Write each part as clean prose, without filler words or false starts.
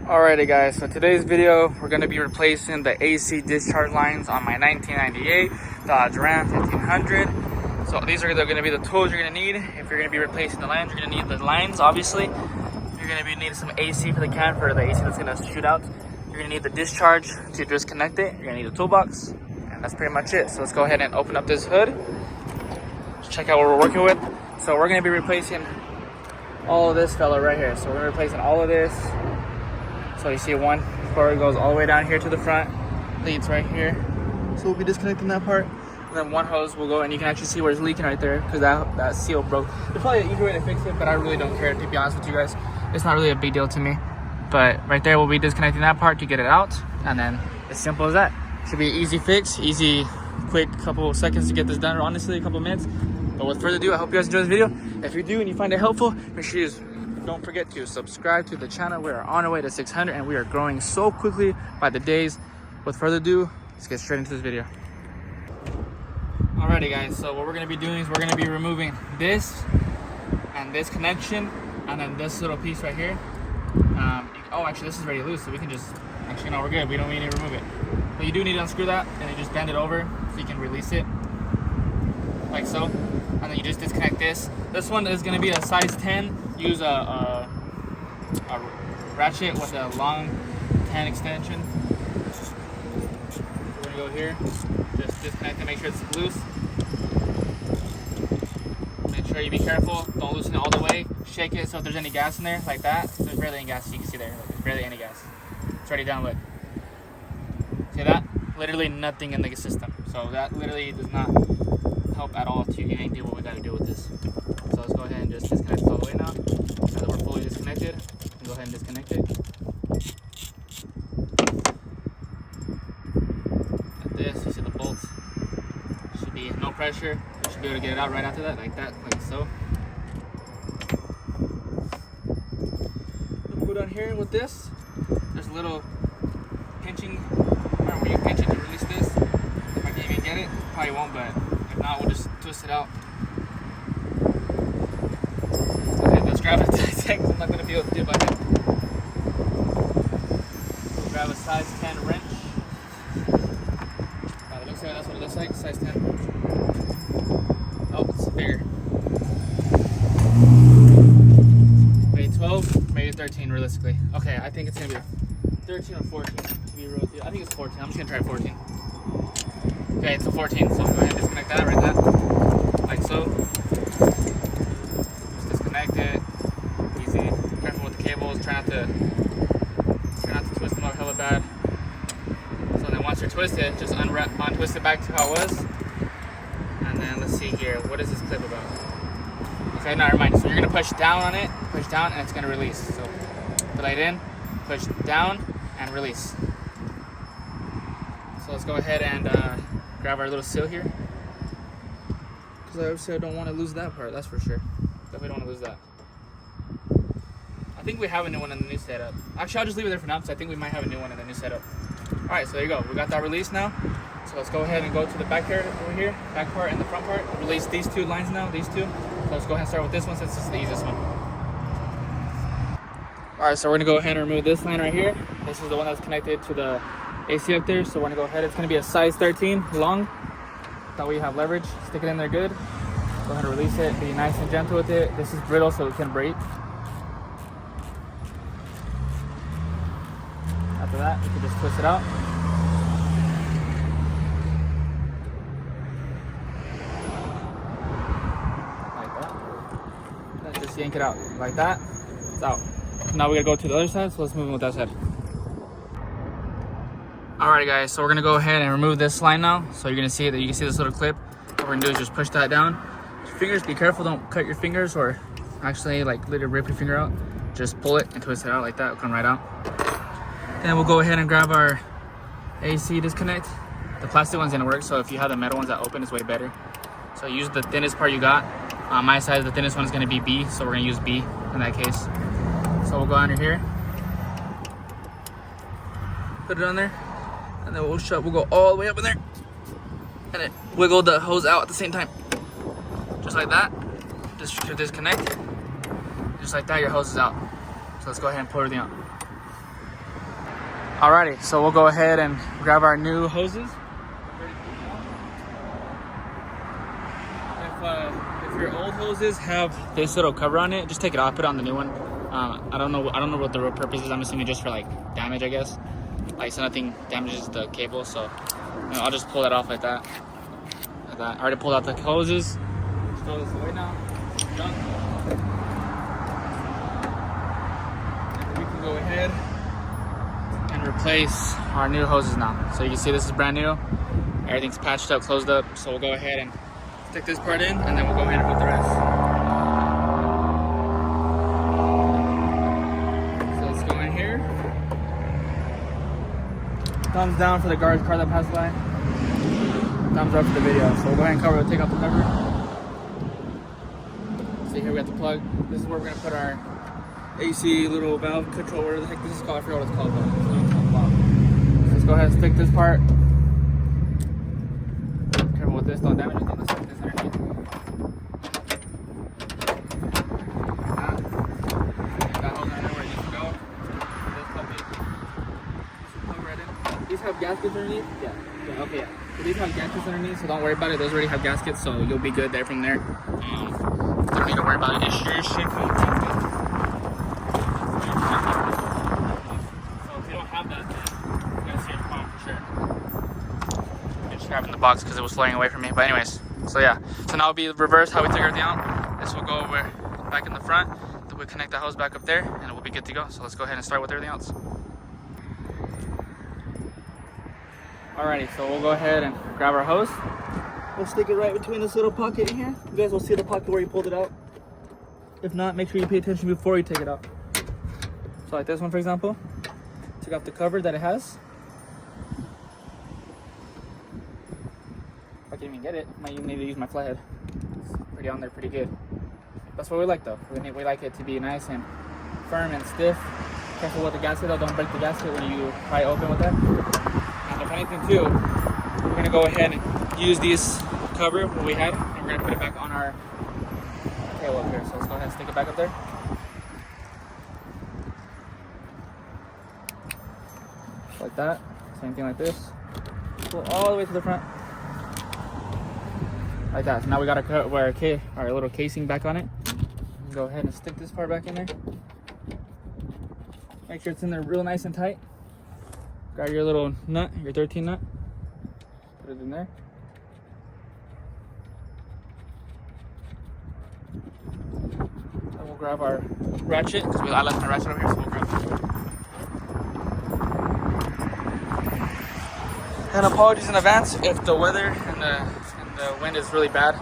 Alrighty guys, so today's video we're going to be replacing the AC discharge lines on my 1998 Dodge Ram 1500. So these are going to be the tools you're going to need. If you're going to be replacing the lines, you're going to need the lines obviously. You're going to be needing some AC for the can, for the AC that's going to shoot out. You're going to need the discharge to disconnect it. You're going to need a toolbox, and that's pretty much it. So let's go ahead and open up this hood. Let's check out what we're working with. So we're going to be replacing all of this fella right here. So we're replacing all of this. So you see one cord goes all the way down here to the front, leads right here. So we'll be disconnecting that part. And then one hose will go, and you can actually see where it's leaking right there because that seal broke. There's probably an easier way to fix it, but I really don't care, to be honest with you guys. It's not really a big deal to me. But right there, we'll be disconnecting that part to get it out. And then as simple as that. Should be an easy fix, easy, quick couple seconds to get this done, or honestly, a couple minutes. But with further ado, I hope you guys enjoy this video. If you do and you find it helpful, make sure you don't forget to subscribe to the channel. We are on our way to 600 and we are growing so quickly by the days. With further ado, let's get straight into this video. Alrighty guys, so what we're going to be doing is we're going to be removing this and this connection and then this little piece right here. Oh, actually this is already loose, so we can just, actually no, we're good. We don't need to remove it. But you do need to unscrew that and then just bend it over so you can release it like so. And then you just disconnect this. This one is going to be a size 10. Use a ratchet with a long 10 extension. We're going to go here. Just disconnect it, make sure it's loose. Make sure you be careful. Don't loosen it all the way. Shake it so if there's any gas in there, like that. There's barely any gas, you can see there. There's barely any gas. It's already down, look. See that? Literally nothing in the system. So that literally does not help at all to even do what we got to do with this. So let's go ahead and just disconnect it all the way now. Now that we're fully disconnected, go ahead and disconnect it. Like this, you see the bolts. Should be no pressure. You should be able to get it out right after that, like so. Go down here with this. There's a little pinching part where you pinch it to release this. If I can even get it, probably won't, but if not, we'll just twist it out. Okay, let's grab it. I'm not going to be able to do it by hand. We'll grab a size 10 wrench. It looks like that's what it looks like, size 10. Oh, it's bigger. Maybe 12, maybe 13 realistically. Okay, I think it's going to be 13 or 14 to be real with you. I think it's 14. I'm just going to try 14. Okay, it's a 14, so go ahead and disconnect that right there. Like so. Just disconnect it. Easy. Careful with the cables. Try not to twist them up hella bad. So then once you're twisted, just untwist it back to how it was. And then let's see here. What is this clip about? Okay, now remind you. So you're gonna push down on it, push down, and it's gonna release. So delay it in, push down, and release. So let's go ahead and grab our little seal here. Because obviously I don't want to lose that part, that's for sure. Definitely don't want to lose that. I think we have a new one in the new setup. Actually, I'll just leave it there for now because I think we might have a new one in the new setup. Alright, so there you go. We got that released now. So let's go ahead and go to the back here, over here, back part and the front part. Release these two lines now, these two. So let's go ahead and start with this one since this is the easiest one. Alright, so we're going to go ahead and remove this line right here. This is the one that's connected to the AC up there. So we're going to go ahead. It's going to be a size 13 long. That way you have leverage. Stick it in there good. Go ahead and release it. Be nice and gentle with it. This is brittle so it can break. After that, you can just twist it out. Like that. Then just yank it out. Like that. It's out. Now we're going to go to the other side, so let's move on with that side. Alright guys, so we're going to go ahead and remove this line now. So you're going to see that you can see this little clip. What we're going to do is just push that down. Fingers, be careful, don't cut your fingers or actually like literally rip your finger out. Just pull it and twist it out like that, it'll come right out. Then we'll go ahead and grab our AC disconnect. The plastic one's going to work, so if you have the metal ones that open, it's way better. So use the thinnest part you got. On my side, the thinnest one is going to be B, so we're going to use B in that case. So we'll go under here. Put it on there. And then we'll go all the way up in there. And it wiggle the hose out at the same time. Just like that. Just to disconnect. Just like that, your hose is out. So let's go ahead and pull everything out. Alrighty, so we'll go ahead and grab our new hoses. If your old hoses have this little cover on it, just take it off, put it on the new one. I don't know what the real purpose is. I'm assuming just for like damage, I guess. Like so nothing damages the cable, so I'll just pull that off like that. Like that. I already pulled out the hoses. Just throw this away now. Done. And we can go ahead and replace our new hoses now. So you can see this is brand new. Everything's patched up, closed up. So we'll go ahead and stick this part in, and then we'll go ahead and put the rest. So let's go in here. Thumbs down for the car that passed by. Thumbs up for the video. So we'll go ahead and cover. We'll take off the cover. See here we got the plug. This is where we're gonna put our AC little valve control. Whatever the heck this is called. I forgot what it's called. But let's go ahead and stick this part. Careful with this. Don't damage anything. Let's stick this underneath. That hole right there where it needs to go. This puppy. Plug right in. These have gaskets underneath. Yeah. Okay. Yeah. So these have gaskets underneath, so don't worry about it. Those already have gaskets, so you'll be good there from there. Don't need to worry about it. It's your shit. So if you don't have that, then you gotta see your phone for sure. I'm just grabbing the box because it was flying away from me. But anyways, so yeah. So now it'll be reverse how we took everything out. This will go over back in the front. Then we'll connect the hose back up there, and we'll be good to go. So let's go ahead and start with everything else. Alrighty, so we'll go ahead and grab our hose. We'll stick it right between this little pocket in here. You guys will see the pocket where you pulled it out. If not, make sure you pay attention before you take it out. So like this one, for example, took off the cover that it has. If I can even get it, I might even need to use my flathead. It's pretty on there, pretty good. That's what we like though. We like it to be nice and firm and stiff. Careful with the gasket though, don't break the gasket when you pry open with that. And if anything too, we're gonna go ahead and use this cover what we had, and we're gonna put it back on our tail up here. So let's go ahead and stick it back up there. Like that. Same thing like this. Pull all the way to the front. Like that. So now we got our little casing back on it. Go ahead and stick this part back in there. Make sure it's in there real nice and tight. Grab your little nut, your 13 nut. Put it in there. And we'll grab our ratchet, because I left my ratchet over here, so we'll grab it. And apologies in advance if the weather and the wind is really bad.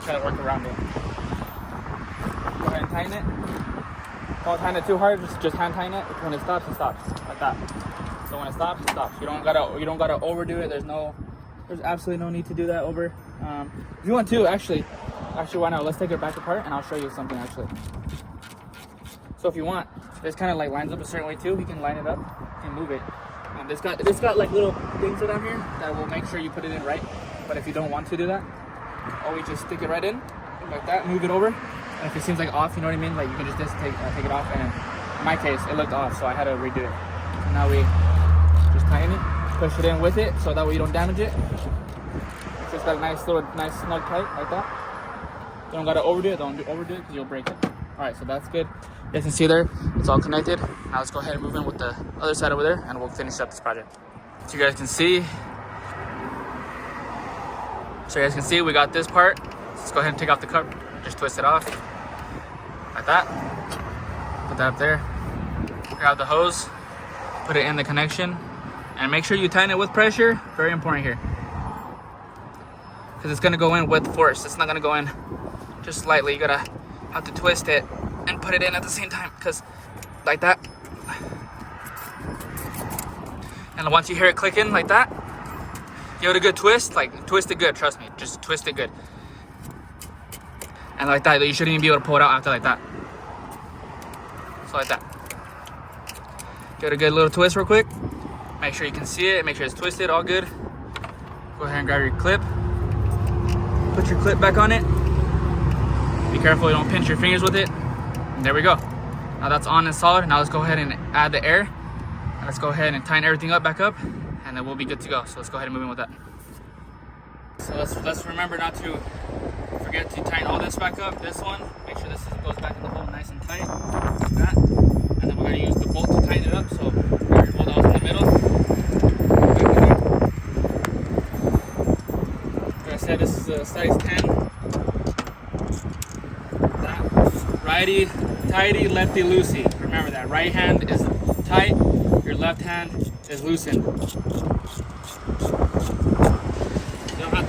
Try to work around it. Go ahead and tighten it. Don't tighten it too hard, just hand tighten it. When it stops, like that. So when it stops, it stops. You don't gotta overdo it. There's absolutely no need to do that over. If you want to, actually, why not? Let's take it back apart, and I'll show you something actually. So if you want, this kind of like lines up a certain way too. You can line it up and move it. This got like little things down here that will make sure you put it in right. But if you don't want to do that, always just stick it right in like that. Move it over, and if it seems like off, you know what I mean. Like you can just take it off. And in my case, it looked off, so I had to redo it. So now we just tighten it, push it in with it, so that way you don't damage it. It's just got a nice snug tight like that. You don't gotta overdo it. Don't overdo it because you'll break it. All right, so that's good. You guys can see there, it's all connected. Now let's go ahead and move in with the other side over there, and we'll finish up this project. So you guys can see, we got this part. Let's go ahead and take off the cover. Just twist it off like that. Put that up there. Grab the hose, put it in the connection, and make sure you tighten it with pressure. Very important here, because it's gonna go in with force. It's not gonna go in just lightly. You gotta have to twist it and put it in at the same time, because like that. And once you hear it clicking like that, give it a good twist. Like twist it good, trust me, just twist it good. And like that, you shouldn't even be able to pull it out after like that. So like that. Give it a good little twist real quick. Make sure you can see it, make sure it's twisted, all good. Go ahead and grab your clip. Put your clip back on it. Be careful you don't pinch your fingers with it. And there we go. Now that's on and solid. Now let's go ahead and add the air. Let's go ahead and tighten everything up back up, and then we'll be good to go. So let's go ahead and move in with that. So let's remember not to forget to tighten all this back up. This one, make sure this goes back in the hole nice and tight, like that. And then we're gonna use the bolt to tighten it up. So your bolt that was in the middle. Like I said, this is a size 10. That. Righty tighty, lefty loosey. Remember that. Right hand is tight, your left hand is loosened.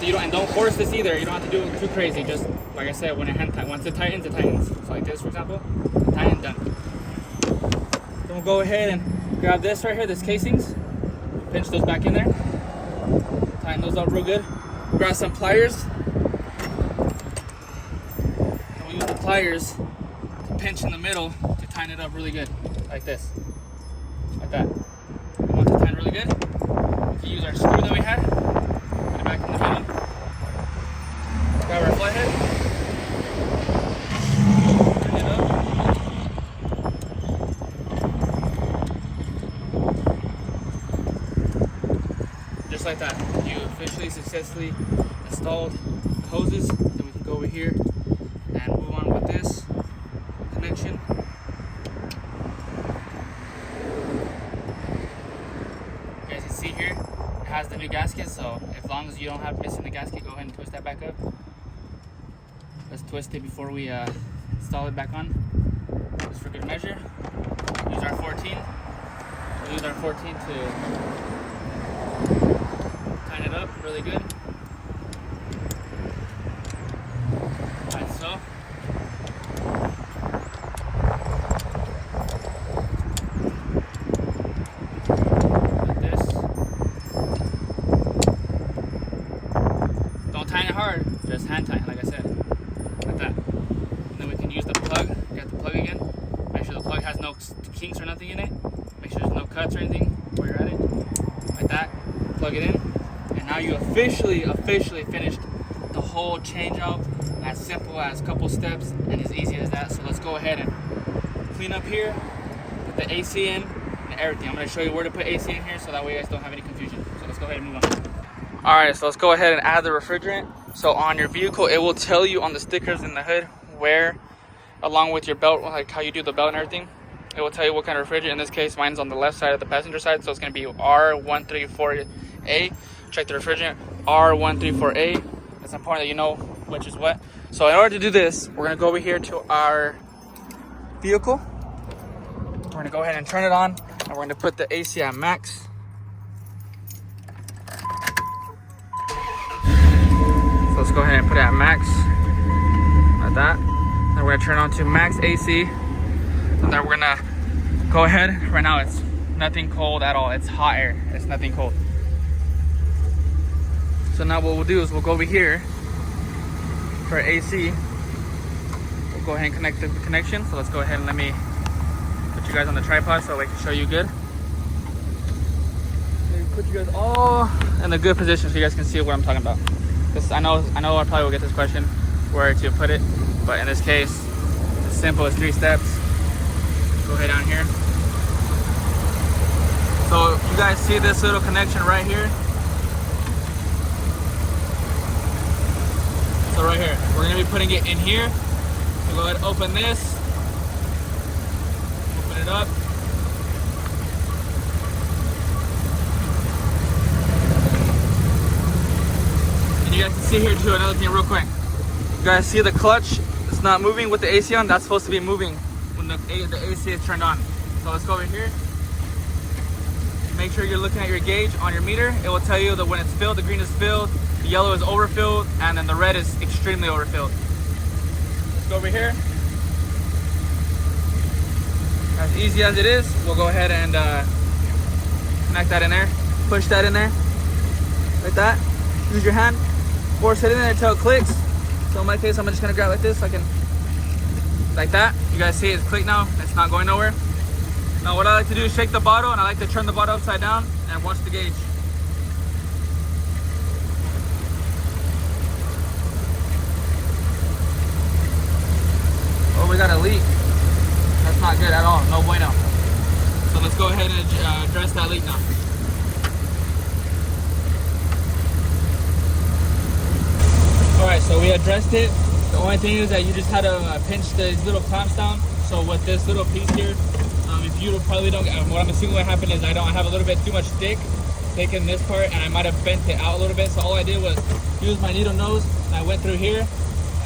And don't force this either. You don't have to do it too crazy. Just like I said, when your hand once it tightens, it tightens. So like this, for example, tighten, done. Then we'll go ahead and grab this right here, this casings, pinch those back in there, tighten those up real good. Grab some pliers, and we'll use the pliers to pinch in the middle to tighten it up really good, like this, like that. We want to tighten really good. We can use our screw that we had. Put it back in the middle. Grab our flathead, turn it up, just like that. You officially successfully installed the hoses. Then we can go over here and move on with this connection. You guys can see here, it has the new gasket, so as long as you don't have missing the gasket, go ahead and twist that back up. Let's twist it before we install it back on, just for good measure. Use our 14. We'll use our 14 to tighten it up really good. Like so. Like this. Don't tighten it hard, just hand tighten, like I said. Like that. And then we can use the plug. Get the plug again. Make sure the plug has no kinks or nothing in it. Make sure there's no cuts or anything while you're at it. Like that. Plug it in. And now you officially finished the whole change out. As simple as a couple steps and as easy as that. So let's go ahead and clean up here. Put the AC in and everything. I'm going to show you where to put AC in here so that way you guys don't have any confusion. So let's go ahead and move on. Alright, so let's go ahead and add the refrigerant. So on your vehicle, it will tell you on the stickers in the hood where, along with your belt, like how you do the belt and everything, it will tell you what kind of refrigerant. In this case, mine's on the left side of the passenger side, so it's going to be R134A. Check the refrigerant, R134A. It's important that you know which is what. So in order to do this, we're going to go over here to our vehicle. We're going to go ahead and turn it on, and we're going to put the AC at max. So let's go ahead and put it at max, like that. Then we're gonna turn on to max AC, and then we're gonna go ahead. Right now it's nothing cold at all. It's hot air. It's nothing cold. So now what we'll do is we'll go over here for AC. We'll go ahead and connect the connection. So let's go ahead and let me put you guys on the tripod so I can show you good. Maybe put you guys all in a good position so you guys can see what I'm talking about. I know I probably will get this question where to put it, but in this case, it's as simple as 3 steps. Go ahead down here. So you guys see this little connection right here? So right here, we're gonna be putting it in here. So go ahead and open this, open it up. You guys can see here too, another thing real quick. You guys see the clutch? It's not moving with the AC on. That's supposed to be moving when the AC is turned on. So let's go over here. Make sure you're looking at your gauge on your meter. It will tell you that when it's filled, the green is filled, the yellow is overfilled, and then the red is extremely overfilled. Let's go over here. As easy as it is, we'll go ahead and connect that in there. Push that in there, like that. Use your hand. Force it in there until it clicks. So in my case, I'm just gonna grab like this so I can, like that. You guys see it's clicked now. It's not going nowhere. Now what I like to do is shake the bottle, and I like to turn the bottle upside down and watch the gauge. Oh, we got a leak. That's not good at all. No bueno. So let's go ahead and address that leak now. Alright, so we addressed it. The only thing is that you just had to pinch these little clamps down. So with this little piece here, if you probably don't, what I'm assuming what happened is I have a little bit too much thick in this part, and I might have bent it out a little bit. So all I did was use my needle nose, and I went through here,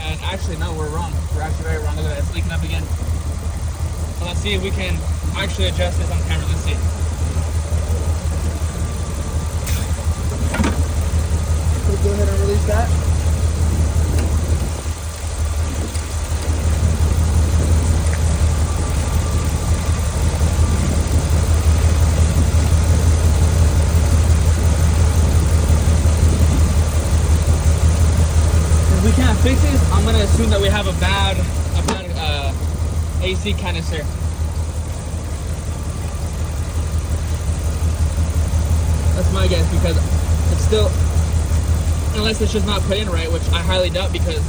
and actually no, we're wrong. We're actually very wrong. Look at that, it's leaking up again. So let's see if we can actually adjust this on camera. Let's see. Let's go ahead and release that. If we can't fix this, I'm gonna assume that we have a bad AC canister. That's my guess, because it's still, unless it's just not put in right, which I highly doubt, because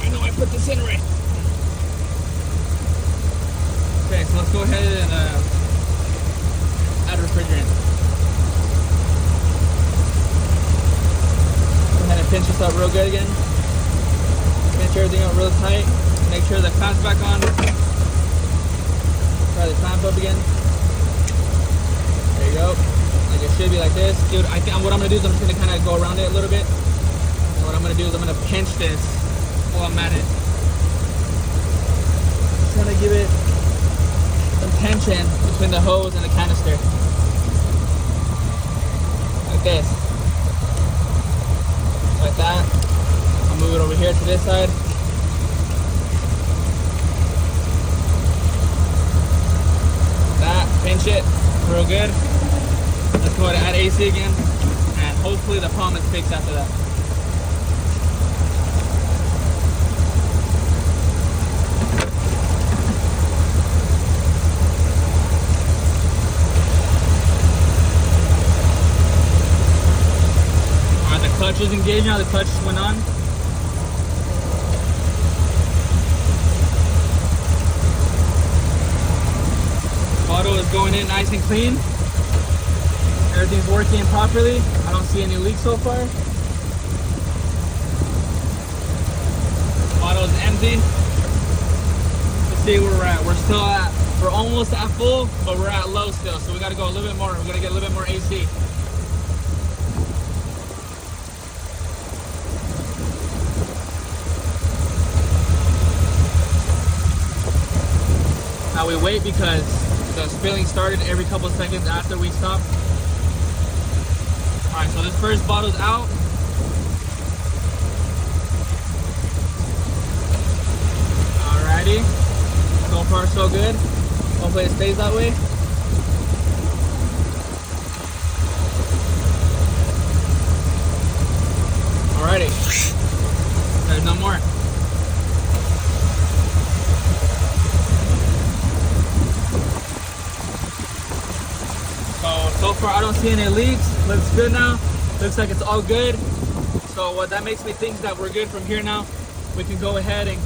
I know I put this in right. Okay, so let's go ahead and add refrigerant. Go ahead and pinch this up real good again. Pinch everything up real tight. Make sure the clamp's back on. Try the clamp up again. There you go. Like it should be like this. Dude, I think what I'm gonna do is I'm just gonna kind of go around it a little bit. And what I'm gonna do is I'm gonna pinch this while I'm at it. Just trying to give it some tension between the hose and the canister. Like this. Like that. I'll move it over here to this side. That, pinch it real good. Let's go ahead and add AC again, and hopefully the problem is fixed after that. Alright, the clutch is engaged now, the clutch went on. Bottle is going in nice and clean. Everything's working properly. I don't see any leaks so far. Bottle is empty. Let's see where we're at. We're almost at full, but we're at low still. So we gotta go a little bit more. We're gonna get a little bit more AC. Now we wait because the spilling started every couple of seconds after we stopped. Alright, so this first bottle's out. Alrighty. So far so good. Hopefully it stays that way. Alrighty. There's no more. So far I don't see any leaks. Looks good now. Looks like it's all good. So what that makes me think is that we're good from here now. We can go ahead and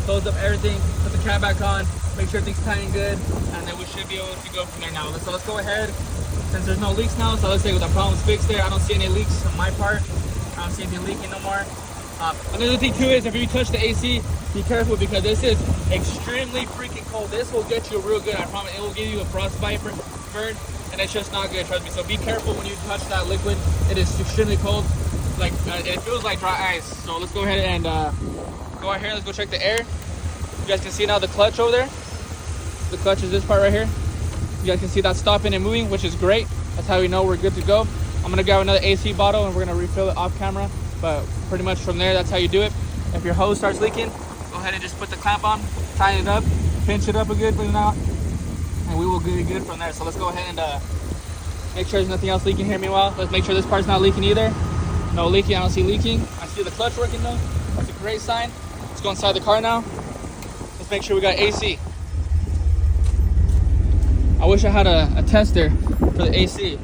close up everything, put the cap back on, make sure everything's tight and good, and then we should be able to go from there now. So let's go ahead, since there's no leaks now, so let's say the problem's fixed there. I don't see any leaks on my part. I don't see anything leaking no more. Another thing too is if you touch the AC, be careful, because this is extremely freaking cold. This will get you real good, I promise. It will give you a frostbite burn, and it's just not good, trust me. So be careful when you touch that liquid. It is extremely cold. Like it feels like dry ice. So let's go ahead and go out here. Let's go check the air. You guys can see now the clutch over there. The clutch is this part right here. You guys can see that stopping and moving, which is great. That's how we know we're good to go. I'm gonna grab another AC bottle and we're gonna refill it off camera. But pretty much from there, that's how you do it. If your hose starts leaking, go ahead and just put the clamp on, tighten it up, pinch it up a good bit now, and we will be good from there. So let's go ahead and make sure there's nothing else leaking here. Meanwhile, let's make sure this part's not leaking either. No leaking, I don't see leaking. I see the clutch working though. That's a great sign. Let's go inside the car now. Let's make sure we got AC. I wish I had a tester for the AC.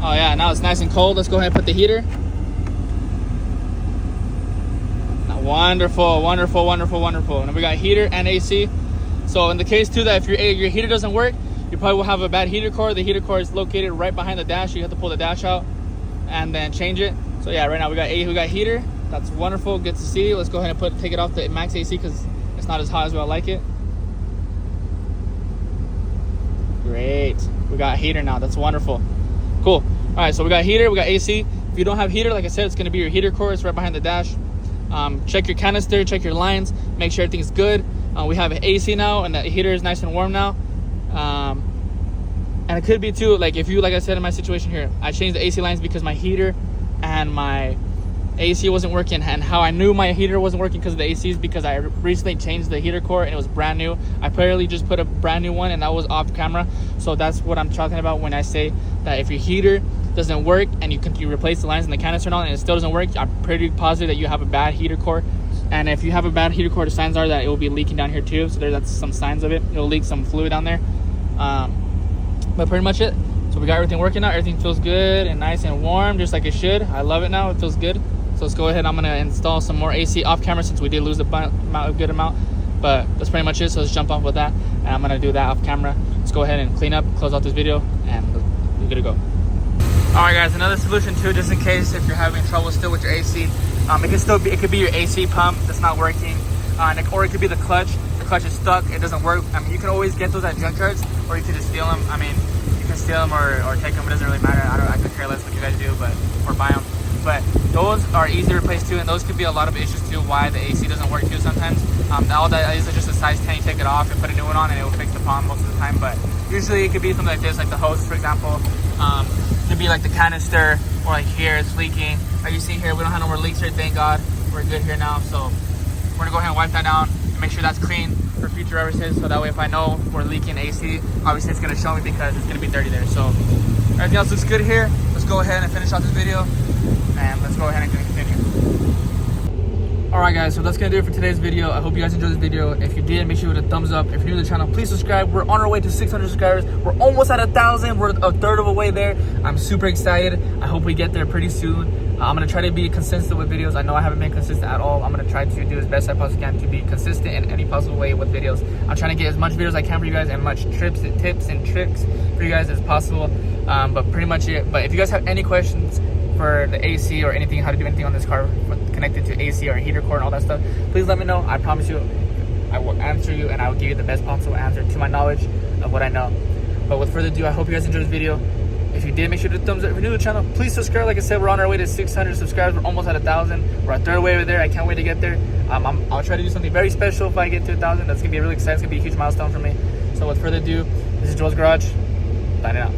Oh yeah, now it's nice and cold. Let's go ahead and put the heater. Wonderful, wonderful, wonderful, wonderful. And we got heater and AC. So in the case too that if your heater doesn't work, you probably will have a bad heater core. The heater core is located right behind the dash. You have to pull the dash out and then change it. So yeah, right now we got heater. That's wonderful. Good to see. Let's go ahead and take it off the max AC because it's not as hot as I like it. Great. We got heater now. That's wonderful. Cool. All right, so we got heater, we got AC. If you don't have heater, like I said, it's going to be your heater core. It's right behind the dash. Check your canister, check your lines, make sure everything's good. We have AC now, and the heater is nice and warm now. And it could be too, like I said in my situation here, I changed the AC lines because my heater and my AC wasn't working, and how I knew my heater wasn't working because of the AC is because I recently changed the heater core and it was brand new. I barely just put a brand new one and that was off camera. So that's what I'm talking about when I say that if your heater doesn't work and you replace the lines in the canister and all and it still doesn't work, I'm pretty positive that you have a bad heater core. And if you have a bad heater core, the signs are that it will be leaking down here too. So that's some signs of it. It'll leak some fluid down there. But pretty much it. So we got everything working out. Everything feels good and nice and warm, just like it should. I love it now. It feels good. So let's go ahead. I'm gonna install some more AC off camera since we did lose a good amount. But that's pretty much it. So let's jump off with that, and I'm gonna do that off camera. Let's go ahead and clean up, close out this video, and we're good to go. All right, guys. Another solution too, just in case if you're having trouble still with your AC, it could be your AC pump that's not working, or it could be the clutch. The clutch is stuck. It doesn't work. I mean, you can always get those at junkyards, or you can just steal them. I mean, you can steal them or take them. It doesn't really matter. I could care less what you guys do, or buy them. But those are easy to replace too, and those could be a lot of issues too why the AC doesn't work too sometimes. All that is just a size 10. You take it off and put a new one on and it will fix the problem most of the time. But usually it could be something like this, like the hose, for example. It could be like the canister, or like here it's leaking. Like you see here, we don't have no more leaks here, thank God. We're good here now. So we're gonna go ahead and wipe that down and make sure that's clean for future references. So that way if I know we're leaking AC, obviously it's gonna show me because it's gonna be dirty there. So everything else looks good here. Let's go ahead and finish off this video. And let's go ahead and continue. Alright guys, so that's gonna do it for today's video. I hope you guys enjoyed this video. If you did, make sure you hit a thumbs up. If you're new to the channel, please subscribe. We're on our way to 600 subscribers. We're almost at 1,000. We're a third of the way there. I'm super excited. I hope we get there pretty soon. I'm gonna try to be consistent with videos. I know I haven't been consistent at all. I'm gonna try to do as best I possibly can to be consistent in any possible way with videos. I'm trying to get as much videos as I can for you guys, and much tips and tricks for you guys as possible. But pretty much it. But if you guys have any questions for the AC or anything, how to do anything on this car connected to AC or heater core and all that stuff, please let me know. I promise you I will answer you, and I will give you the best possible answer to my knowledge of what I know. But with further ado, I hope you guys enjoyed this video. If you did, make sure to thumbs up. If you're new to the channel, please subscribe. Like I said, we're on our way to 600 subscribers. We're almost at 1,000. We're a third way over there. I can't wait to get there. I'll try to do something very special if I get to 1,000. That's gonna be really exciting. It's gonna be a huge milestone for me. So with further ado, this is Joel's Garage. Signing out.